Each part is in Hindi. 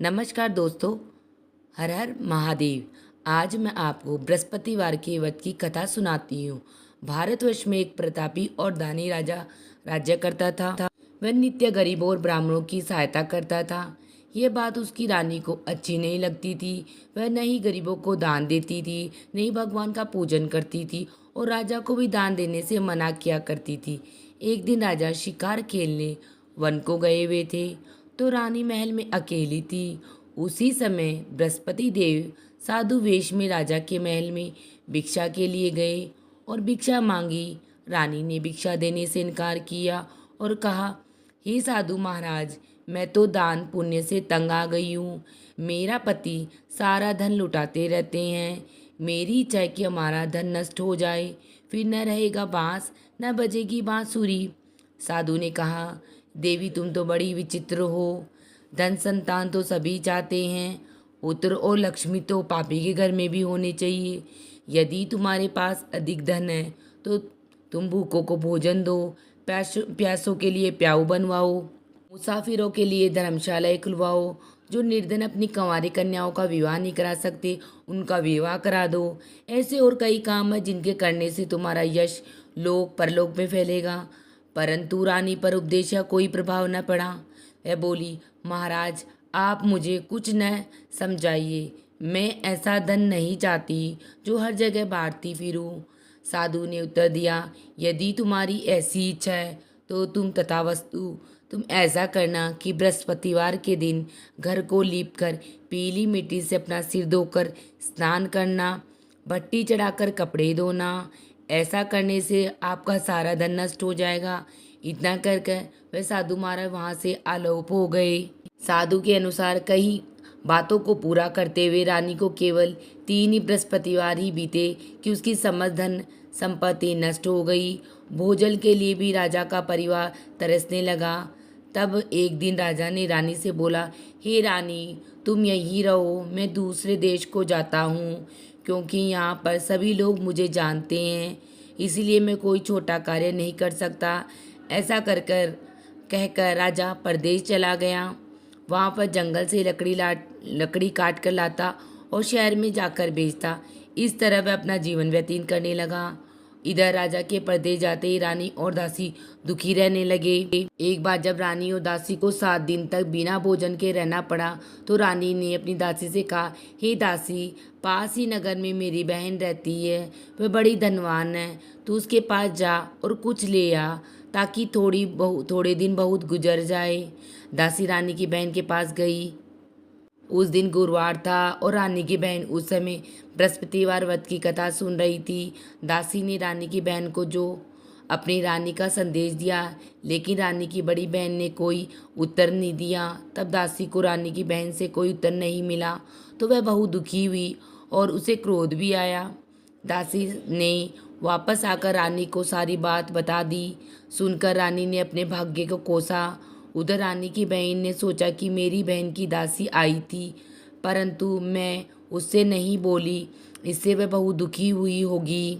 नमस्कार दोस्तों। हर हर महादेव। आज मैं आपको बृहस्पतिवार के व्रत की कथा सुनाती हूँ। भारतवर्ष में एक प्रतापी और दानी राजा राज्य करता था। वह नित्य गरीबों और ब्राह्मणों की सहायता करता था। यह बात उसकी रानी को अच्छी नहीं लगती थी। वह न ही गरीबों को दान देती थी, न ही भगवान का पूजन करती थी और राजा को भी दान देने से मना किया करती थी। एक दिन राजा शिकार खेलने वन को गए हुए थे, तो रानी महल में अकेली थी। उसी समय बृहस्पति देव साधु वेश में राजा के महल में भिक्षा के लिए गए और भिक्षा मांगी। रानी ने भिक्षा देने से इनकार किया और कहा, हे साधु महाराज, मैं तो दान पुण्य से तंग आ गई हूँ। मेरा पति सारा धन लुटाते रहते हैं। मेरी इच्छा है कि हमारा धन नष्ट हो जाए, फिर न रहेगा बांस, न बजेगी बांसुरी। साधु ने कहा, देवी तुम तो बड़ी विचित्र हो। धन संतान तो सभी चाहते हैं, पुत्र और लक्ष्मी तो पापी के घर में भी होने चाहिए। यदि तुम्हारे पास अधिक धन है तो तुम भूखों को भोजन दो, प्यासों के लिए प्याऊ बनवाओ, मुसाफिरों के लिए धर्मशालाएं खुलवाओ। जो निर्धन अपनी कंवारी कन्याओं का विवाह नहीं करा सकते, उनका विवाह करा दो। ऐसे और कई काम हैं जिनके करने से तुम्हारा यश लोक परलोक में फैलेगा। परंतु रानी पर उपदेश का कोई प्रभाव न पड़ा। वह बोली, महाराज आप मुझे कुछ न समझाइए। मैं ऐसा धन नहीं चाहती जो हर जगह बांटती फिरूं। साधु ने उत्तर दिया, यदि तुम्हारी ऐसी इच्छा है तो तुम ऐसा करना कि बृहस्पतिवार के दिन घर को लीपकर पीली मिट्टी से अपना सिर धोकर स्नान करना, भट्टी चढ़ाकर कपड़े धोना। ऐसा करने से आपका सारा धन नष्ट हो जाएगा। इतना कर कर वह साधु महाराज वहाँ से आलोप हो गए। साधु के अनुसार कई बातों को पूरा करते हुए रानी को केवल 3 ही बृहस्पतिवार ही बीते कि उसकी समस्त धन संपत्ति नष्ट हो गई। भोजन के लिए भी राजा का परिवार तरसने लगा। तब एक दिन राजा ने रानी से बोला, हे रानी, तुम यहीं रहो, मैं दूसरे देश को जाता हूँ, क्योंकि यहाँ पर सभी लोग मुझे जानते हैं, इसलिए मैं कोई छोटा कार्य नहीं कर सकता। ऐसा कर कर कहकर राजा परदेश चला गया। वहाँ पर जंगल से लकड़ी काट कर लाता और शहर में जाकर बेचता। इस तरह वह अपना जीवन व्यतीत करने लगा। इधर राजा के परदेश जाते ही रानी और दासी दुखी रहने लगे। एक बार जब रानी और दासी को 7 दिन तक बिना भोजन के रहना पड़ा, तो रानी ने अपनी दासी से कहा, हे दासी, पास ही नगर में मेरी बहन रहती है, वह बड़ी धनवान है, तू उसके पास जा और कुछ ले आ, ताकि थोड़े दिन बहुत गुजर जाए। दासी रानी की बहन के पास गई। उस दिन गुरुवार था और रानी की बहन उस समय बृहस्पतिवार व्रत की कथा सुन रही थी। दासी ने रानी की बहन को जो अपनी रानी का संदेश दिया, लेकिन रानी की बड़ी बहन ने कोई उत्तर नहीं दिया। तब दासी को रानी की बहन से कोई उत्तर नहीं मिला, तो वह बहुत दुखी हुई और उसे क्रोध भी आया। दासी ने वापस आकर रानी को सारी बात बता दी। सुनकर रानी ने अपने भाग्य को कोसा। उधर रानी की बहन ने सोचा कि मेरी बहन की दासी आई थी, परंतु मैं उससे नहीं बोली, इससे वह बहुत दुखी हुई होगी।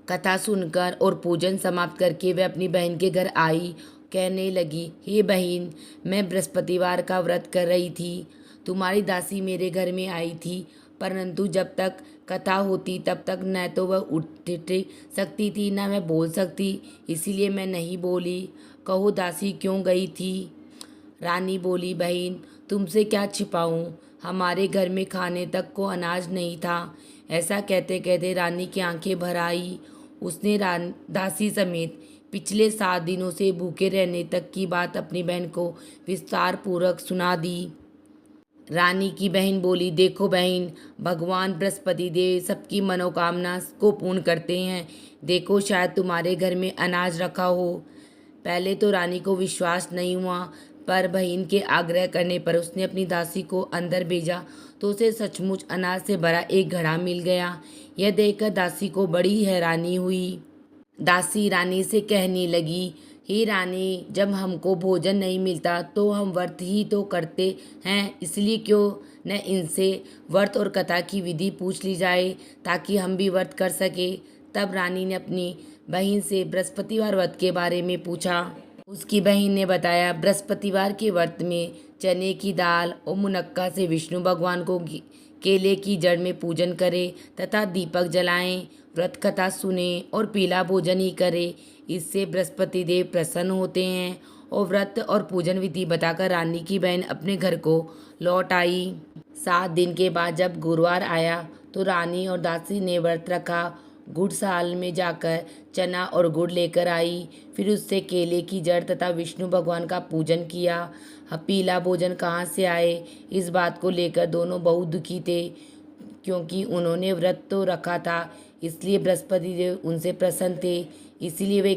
कथा सुनकर और पूजन समाप्त करके वह अपनी बहन के घर आई। कहने लगी, हे बहन, मैं बृहस्पतिवार का व्रत कर रही थी। तुम्हारी दासी मेरे घर में आई थी, परंतु जब तक कथा होती तब तक न तो वह उठ सकती थी, न मैं बोल सकती, इसीलिए मैं नहीं बोली। कहो दासी क्यों गई थी? रानी बोली, बहन, तुमसे क्या छिपाऊं, हमारे घर में खाने तक को अनाज नहीं था। ऐसा कहते कहते रानी की आंखें भर आई। उसने दासी समेत पिछले 7 दिनों से भूखे रहने तक की बात अपनी बहन को विस्तार पूर्वक सुना दी। रानी की बहन बोली, देखो बहन, भगवान बृहस्पति देव सबकी मनोकामना को पूर्ण करते हैं। देखो, शायद तुम्हारे घर में अनाज रखा हो। पहले तो रानी को विश्वास नहीं हुआ, पर बहन के आग्रह करने पर उसने अपनी दासी को अंदर भेजा, तो उसे सचमुच अनाज से भरा एक घड़ा मिल गया। यह देखकर दासी को बड़ी हैरानी हुई। दासी रानी से कहने लगी, हे रानी, जब हमको भोजन नहीं मिलता तो हम व्रत ही तो करते हैं, इसलिए क्यों न इनसे व्रत और कथा की विधि पूछ ली जाए, ताकि हम भी व्रत कर सके। तब रानी ने अपनी बहन से बृहस्पतिवार व्रत के बारे में पूछा। उसकी बहन ने बताया, बृहस्पतिवार के व्रत में चने की दाल और मुनक्का से विष्णु भगवान को केले की जड़ में पूजन करें तथा दीपक जलाएं, व्रत कथा सुने और पीला भोजन ही करें। इससे बृहस्पति देव प्रसन्न होते हैं। और व्रत और पूजन विधि बताकर रानी की बहन अपने घर को लौट आई। 7 दिन के बाद जब गुरुवार आया तो रानी और दासी ने व्रत रखा। गुड़साल में जाकर चना और गुड़ लेकर आई। फिर उससे केले की जड़ तथा विष्णु भगवान का पूजन किया। पीला भोजन कहाँ से आए, इस बात को लेकर दोनों बहुत दुखी थे, क्योंकि उन्होंने व्रत तो रखा था, इसलिए बृहस्पति देव उनसे प्रसन्न थे। इसीलिए वे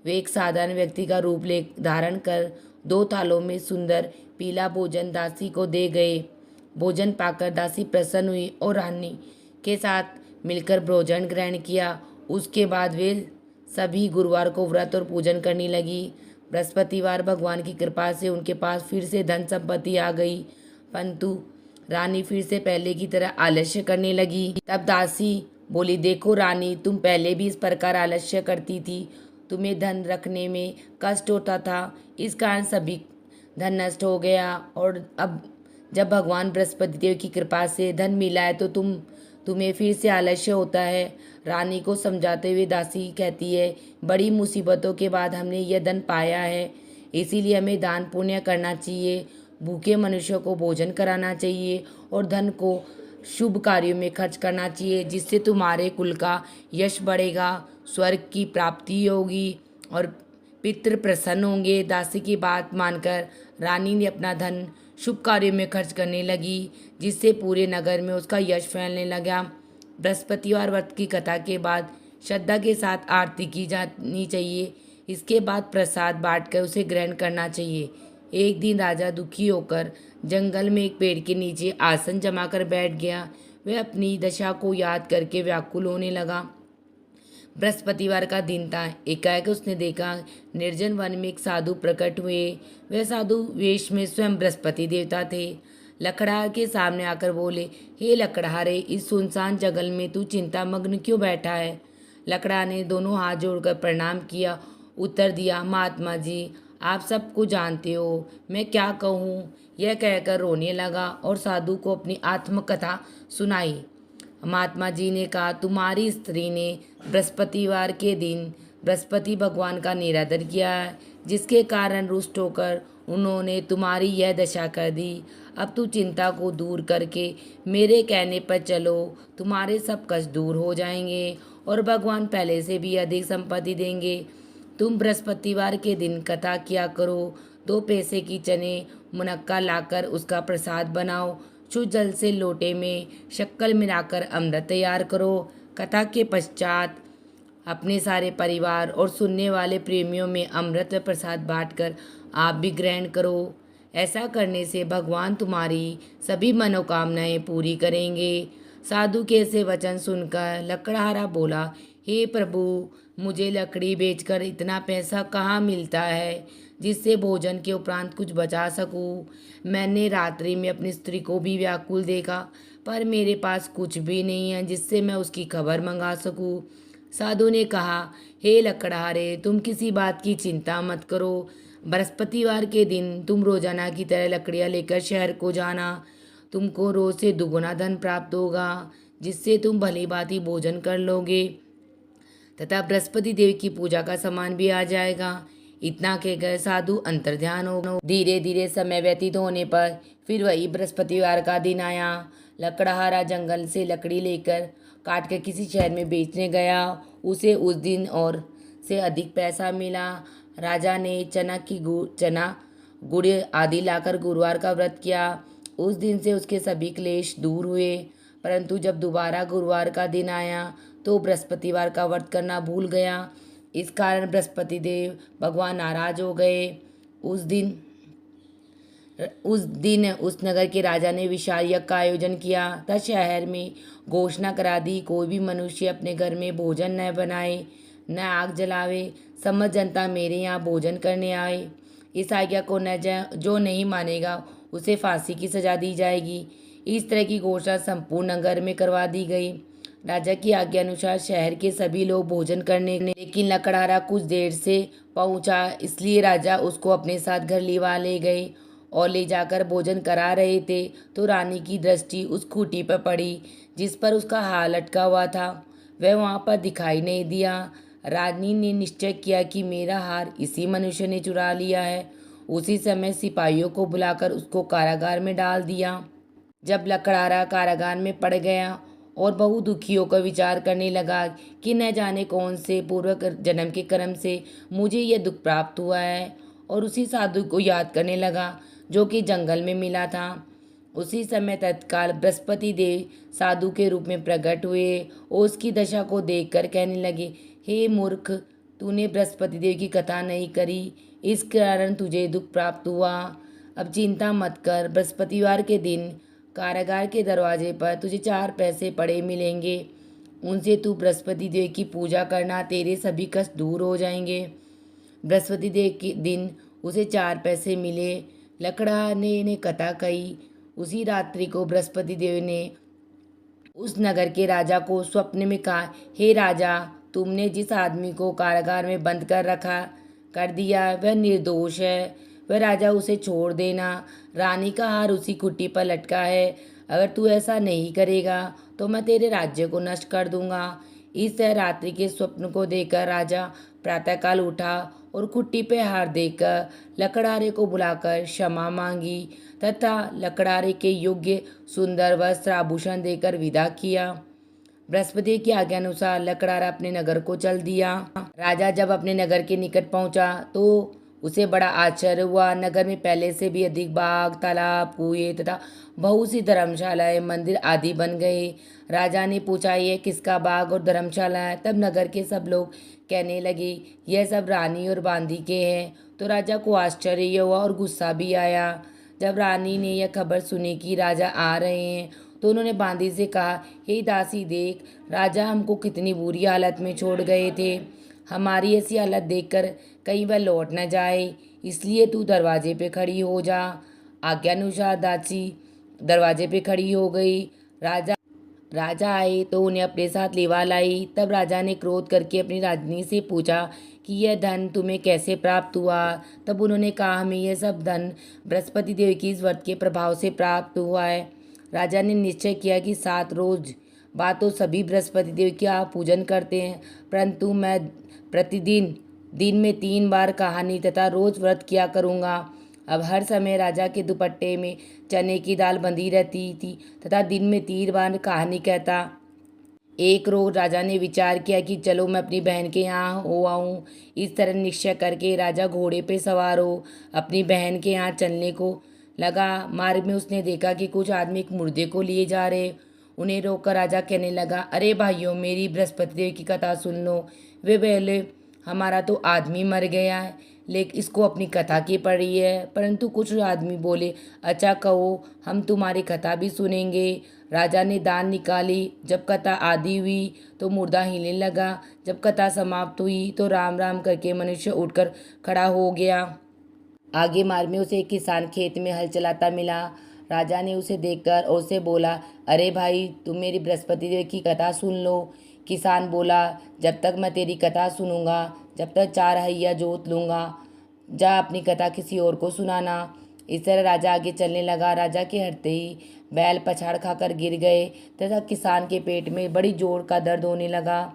एक साधारण व्यक्ति का रूप ले धारण कर 2 थालों में सुंदर पीला भोजन दासी को दे गए। भोजन पाकर दासी प्रसन्न हुई और रानी के साथ मिलकर भोजन ग्रहण किया। उसके बाद वे सभी गुरुवार को व्रत और पूजन करने लगी। बृहस्पतिवार भगवान की कृपा से उनके पास फिर से धन संपत्ति आ गई, परंतु रानी फिर से पहले की तरह आलस्य करने लगी। तब दासी बोली, देखो रानी, तुम पहले भी इस प्रकार आलस्य करती थी, तुम्हें धन रखने में कष्ट होता था, इस कारण सभी धन नष्ट हो गया। और अब जब भगवान बृहस्पति देव की कृपा से धन मिला है तो तुम्हें फिर से आलस्य होता है। रानी को समझाते हुए दासी कहती है, बड़ी मुसीबतों के बाद हमने यह धन पाया है, इसीलिए हमें दान पुण्य करना चाहिए, भूखे मनुष्यों को भोजन कराना चाहिए और धन को शुभ कार्यों में खर्च करना चाहिए, जिससे तुम्हारे कुल का यश बढ़ेगा, स्वर्ग की प्राप्ति होगी और पितृ प्रसन्न होंगे। दासी की बात मानकर रानी ने अपना धन शुभ कार्यों में खर्च करने लगी, जिससे पूरे नगर में उसका यश फैलने लगा। बृहस्पतिवार व्रत की कथा के बाद श्रद्धा के साथ आरती की जानी चाहिए। इसके बाद प्रसाद बांटकर उसे ग्रहण करना चाहिए। एक दिन राजा दुखी होकर जंगल में एक पेड़ के नीचे आसन जमाकर बैठ गया। वह अपनी दशा को याद करके व्याकुल होने लगा। बृहस्पतिवार का दिन था। एकाएक उसने देखा निर्जन वन में एक साधु प्रकट हुए। वह साधु वेश में स्वयं बृहस्पति देवता थे। लकड़हार के सामने आकर बोले, हे लकड़हारे, इस सुनसान जंगल में तू चिंतामग्न क्यों बैठा है? लकड़हार ने दोनों हाथ जोड़कर प्रणाम किया। उत्तर दिया, महात्मा जी, आप सबको जानते हो, मैं क्या कहूँ? यह कहकर रोने लगा और साधु को अपनी आत्मकथा सुनाई। महात्मा जी ने कहा, तुम्हारी स्त्री ने बृहस्पतिवार के दिन बृहस्पति भगवान का निरादर किया है, जिसके कारण रुष्ट होकर उन्होंने तुम्हारी यह दशा कर दी। अब तू चिंता को दूर करके मेरे कहने पर चलो, तुम्हारे सब कष्ट दूर हो जाएंगे और भगवान पहले से भी अधिक संपत्ति देंगे। तुम बृहस्पतिवार के दिन कथा किया करो। 2 पैसे की चने मुनक्का लाकर उसका प्रसाद बनाओ। शुद्ध जल से लोटे में शक्कर मिलाकर अमृत तैयार करो। कथा के पश्चात अपने सारे परिवार और सुनने वाले प्रेमियों में अमृत व प्रसाद बांटकर आप भी ग्रहण करो। ऐसा करने से भगवान तुम्हारी सभी मनोकामनाएं पूरी करेंगे। साधु के ऐसे वचन सुनकर लकड़हारा बोला, हे प्रभु, मुझे लकड़ी बेचकर इतना पैसा कहाँ मिलता है जिससे भोजन के उपरांत कुछ बचा सकूं? मैंने रात्रि में अपनी स्त्री को भी व्याकुल देखा, पर मेरे पास कुछ भी नहीं है जिससे मैं उसकी खबर मंगा सकूं। साधु ने कहा, हे लकड़हारे, तुम किसी बात की चिंता मत करो। बृहस्पतिवार के दिन तुम रोजाना की तरह लकड़ियाँ लेकर शहर को जाना। तुमको रोज से दुगुना धन प्राप्त होगा, जिससे तुम भली भांति भोजन कर लोगे तथा बृहस्पति देव की पूजा का सामान भी आ जाएगा। इतना कहकर साधु अंतर्ध्यान हो गए। धीरे धीरे समय व्यतीत होने पर फिर वही बृहस्पतिवार का दिन आया। लकड़हारा जंगल से लकड़ी लेकर काट कर किसी शहर में बेचने गया। उसे उस दिन और से अधिक पैसा मिला। राजा ने चना गुड़ आदि लाकर गुरुवार का व्रत किया। उस दिन से उसके सभी क्लेश दूर हुए। परंतु जब दोबारा गुरुवार का दिन आया तो बृहस्पतिवार का व्रत करना भूल गया। इस कारण बृहस्पति देव भगवान नाराज हो गए। उस दिन उस नगर के राजा ने विशाल यज्ञ का आयोजन किया तथा शहर में घोषणा करा दी, कोई भी मनुष्य अपने घर में भोजन न बनाए, न आग जलावे। समझ जनता मेरे यहाँ भोजन करने आए। इस आज्ञा को जो नहीं मानेगा उसे फांसी की सजा दी जाएगी। इस तरह की घोषणा संपूर्ण नगर में करवा दी गई। राजा की आज्ञा अनुसार शहर के सभी लोग भोजन करने, लेकिन लकड़हारा कुछ देर से पहुंचा, इसलिए राजा उसको अपने साथ घर लिवा ले गए और ले जाकर भोजन करा रहे थे तो रानी की दृष्टि उस खूंटी पर पड़ी जिस पर उसका हार लटका हुआ था। वह वहां पर दिखाई नहीं दिया। रानी ने निश्चय किया कि मेरा हार इसी मनुष्य ने चुरा लिया है। उसी समय सिपाहियों को बुलाकर उसको कारागार में डाल दिया। जब लकड़हारा कारागार में पड़ गया और बहु दुखी होकर विचार करने लगा कि न जाने कौन से पूर्व जन्म के कर्म से मुझे यह दुख प्राप्त हुआ है, और उसी साधु को याद करने लगा जो कि जंगल में मिला था। उसी समय तत्काल बृहस्पति देव साधु के रूप में प्रकट हुए और उसकी दशा को देखकर कहने लगे, हे मूर्ख, तूने बृहस्पति देव की कथा नहीं करी, इस कारण तुझे दुख प्राप्त हुआ। अब चिंता मत कर, बृहस्पतिवार के दिन कारागार के दरवाजे पर तुझे 4 पैसे पड़े मिलेंगे। उनसे तू बृहस्पति देव की पूजा करना, तेरे सभी कष्ट दूर हो जाएंगे। बृहस्पति देव के दिन उसे 4 पैसे मिले। लकड़ा ने कथा कही। उसी रात्रि को बृहस्पति देव ने उस नगर के राजा को स्वप्न में कहा, हे राजा, तुमने जिस आदमी को कारागार में बंद कर रखा कर दिया वह निर्दोष है। वह राजा उसे छोड़ देना। रानी का हार उसी खुट्टी पर लटका है। अगर तू ऐसा नहीं करेगा तो मैं तेरे राज्य को नष्ट कर दूंगा। इस तरह रात्रि के स्वप्न को देखकर राजा प्रातःकाल उठा और खुट्टी पे हार देकर लकड़हारे को बुलाकर क्षमा मांगी तथा लकड़हारे के योग्य सुंदर वस्त्र आभूषण देकर विदा किया। बृहस्पति की आज्ञा अनुसार लकड़हारा अपने नगर को चल दिया। राजा जब अपने नगर के निकट पहुंचा तो उसे बड़ा आश्चर्य हुआ। नगर में पहले से भी अधिक बाग, तालाब, कुएं तथा बहुत सी धर्मशालाएं, मंदिर आदि बन गए। राजा ने पूछा, यह किसका बाग और धर्मशाला है? तब नगर के सब लोग कहने लगे, यह सब रानी और बांदी के हैं। तो राजा को आश्चर्य हुआ और गुस्सा भी आया। जब रानी ने यह खबर सुनी कि राजा आ रहे हैं तो उन्होंने बांदी से कहा, हे दासी, देख, राजा हमको कितनी बुरी हालत में छोड़ गए थे। हमारी ऐसी हालत देखकर कहीं वह लौट न जाए, इसलिए तू दरवाजे पे खड़ी हो जा। आज्ञानुसार दासी दरवाजे पे खड़ी हो गई। राजा राजा आए तो उन्हें अपने साथ लेवा लाई। तब राजा ने क्रोध करके अपनी रानी से पूछा कि यह धन तुम्हें कैसे प्राप्त हुआ? तब उन्होंने कहा, हमें यह सब धन बृहस्पति देव की इस व्रत के प्रभाव से प्राप्त हुआ है। राजा ने निश्चय किया कि 7 रोज बाद तो सभी बृहस्पति देव का पूजन करते हैं, परंतु मैं प्रतिदिन दिन में 3 बार कहानी तथा रोज व्रत किया करूँगा। अब हर समय राजा के दुपट्टे में चने की दाल बंधी रहती थी तथा दिन में 3 बार कहानी कहता। एक रोज राजा ने विचार किया कि चलो मैं अपनी बहन के यहाँ हो आऊँ। इस तरह निश्चय करके राजा घोड़े पे सवार हो अपनी बहन के यहाँ चलने को लगा। मार्ग में उसने देखा कि कुछ आदमी एक मुर्दे को लिए जा रहे। उन्हें रोककर राजा कहने लगा, अरे भाइयों, मेरी बृहस्पति देव की कथा सुन लो। वे पहले, हमारा तो आदमी मर गया है, लेकिन इसको अपनी कथा की पड़ी है। परंतु कुछ आदमी बोले, अच्छा कहो, हम तुम्हारी कथा भी सुनेंगे। राजा ने दान निकाली। जब कथा आदि हुई तो मुर्दा हिलने लगा। जब कथा समाप्त हुई तो राम राम करके मनुष्य उठकर खड़ा हो गया। आगे मार्ग में उसे एक किसान खेत में हल चलाता मिला। राजा ने उसे देखकर और उसे बोला, अरे भाई, तुम मेरी बृहस्पति देव की कथा सुन लो। किसान बोला, जब तक मैं तेरी कथा सुनूंगा, जब तक 4 हैया जोत लूँगा। जा अपनी कथा किसी और को सुनाना। इस तरह राजा आगे चलने लगा। राजा के हटते ही बैल पछाड़ खाकर गिर गए तथा किसान के पेट में बड़ी जोर का दर्द होने लगा।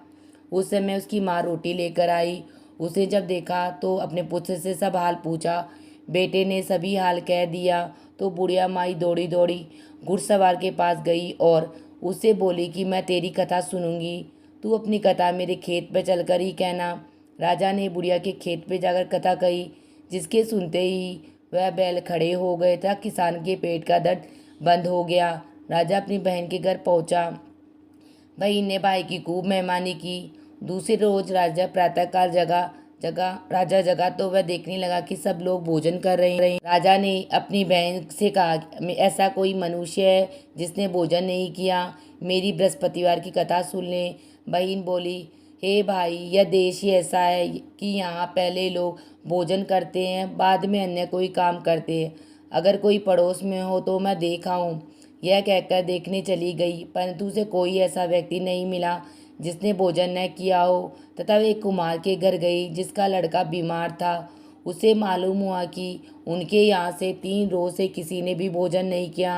उस समय उसकी माँ रोटी लेकर आई। उसे जब देखा तो अपने पुत्र से सब हाल पूछा। बेटे ने सभी हाल कह दिया तो बुढ़िया माई दौड़ी दौड़ी घुड़सवार के पास गई और उससे बोली कि मैं तेरी कथा सुनूंगी, तू अपनी कथा मेरे खेत पर चलकर ही कहना। राजा ने बुढ़िया के खेत पे जाकर कथा कही, जिसके सुनते ही वह बैल खड़े हो गए था। किसान के पेट का दर्द बंद हो गया। राजा अपनी बहन के घर पहुंचा। बहन ने भाई की खूब मेहमानी की। दूसरे रोज राजा प्रातःकाल राजा जगा तो वह देखने लगा कि सब लोग भोजन कर रहे हैं। राजा ने अपनी बहन से कहा, ऐसा कोई मनुष्य है जिसने भोजन नहीं किया? मेरी बृहस्पतिवार की कथा सुन ले। बहन बोली, हे भाई, यह देश ही ऐसा है कि यहाँ पहले लोग भोजन करते हैं, बाद में अन्य कोई काम करते हैं। अगर कोई पड़ोस में हो तो मैं देखा हूँ यह कहकर देखने चली गई, परंतु उसे कोई ऐसा व्यक्ति नहीं मिला जिसने भोजन न किया हो। तथा वे एक कुम्हार के घर गई जिसका लड़का बीमार था। उसे मालूम हुआ कि उनके यहाँ से 3 रोज से किसी ने भी भोजन नहीं किया।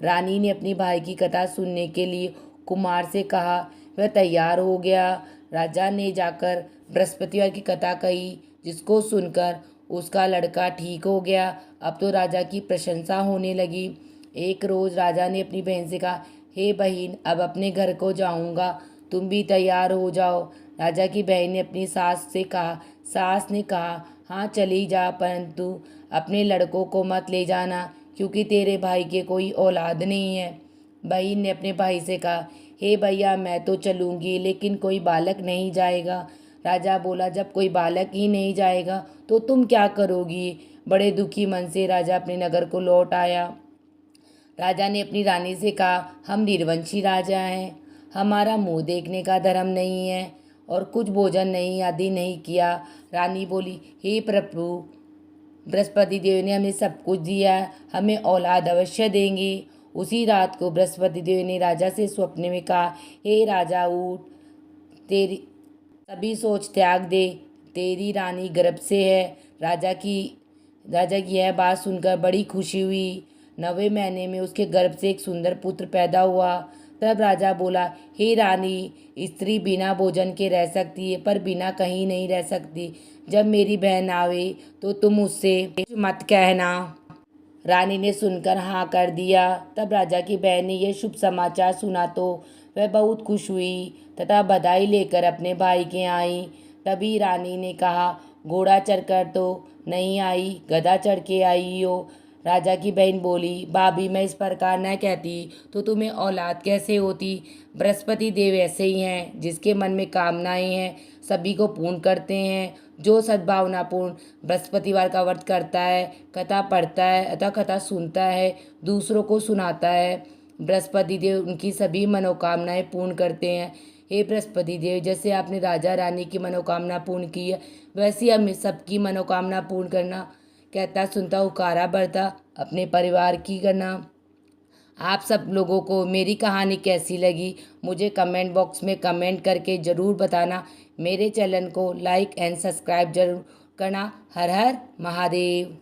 रानी ने अपनी भाई की कथा सुनने के लिए कुम्हार से कहा। वह तैयार हो गया। राजा ने जाकर बृहस्पतिवार की कथा कही, जिसको सुनकर उसका लड़का ठीक हो गया। अब तो राजा की प्रशंसा होने लगी। एक रोज राजा ने अपनी बहन से कहा, हे बहन, अब अपने घर को जाऊंगा, तुम भी तैयार हो जाओ। राजा की बहन ने अपनी सास से कहा। सास ने कहा, हाँ चली जा, परंतु अपने लड़कों को मत ले जाना, क्योंकि तेरे भाई के कोई औलाद नहीं है। बहन ने अपने भाई से कहा, हे भैया, मैं तो चलूंगी, लेकिन कोई बालक नहीं जाएगा। राजा बोला, जब कोई बालक ही नहीं जाएगा तो तुम क्या करोगी। बड़े दुखी मन से राजा अपने नगर को लौट आया। राजा ने अपनी रानी से कहा, हम निर्वंशी राजा हैं, हमारा मुंह देखने का धर्म नहीं है और कुछ भोजन नहीं आदि नहीं किया। रानी बोली, हे प्रभु, बृहस्पति देव ने हमें सब कुछ दिया है, हमें औलाद अवश्य देंगे। उसी रात को बृहस्पति देव ने राजा से स्वप्न में कहा, हे राजा, उठ, तेरी सभी सोच त्याग दे, तेरी रानी गर्भ से है। राजा की यह बात सुनकर बड़ी खुशी हुई। 9वें महीने में उसके गर्भ से एक सुंदर पुत्र पैदा हुआ। तब राजा बोला, हे रानी, स्त्री बिना भोजन के रह सकती है, पर बिना कहीं नहीं रह सकती। जब मेरी बहन आवे तो तुम उससे मत कहना। रानी ने सुनकर हाँ कर दिया। तब राजा की बहन ने यह शुभ समाचार सुना तो वह बहुत खुश हुई तथा बधाई लेकर अपने भाई के आई। तभी रानी ने कहा, घोड़ा चढ़कर तो नहीं आई, गधा चढ़ के आई हो। राजा की बहन बोली, भाभी, मैं इस प्रकार न कहती तो तुम्हें औलाद कैसे होती। बृहस्पति देव ऐसे ही हैं, जिसके मन में कामनाएं हैं सभी को पूर्ण करते हैं। जो सद्भावनापूर्ण बृहस्पतिवार का व्रत करता है, कथा पढ़ता है अथवा कथा सुनता है, दूसरों को सुनाता है, बृहस्पति देव उनकी सभी मनोकामनाएं पूर्ण करते हैं। हे बृहस्पति देव, जैसे आपने राजा रानी की मनोकामना पूर्ण की है, वैसे हमें सबकी मनोकामना पूर्ण करना। कहता सुनता हुकारा भरता अपने परिवार की करना। आप सब लोगों को मेरी कहानी कैसी लगी, मुझे कमेंट बॉक्स में कमेंट करके ज़रूर बताना। मेरे चैनल को लाइक एंड सब्सक्राइब जरूर करना। हर हर महादेव।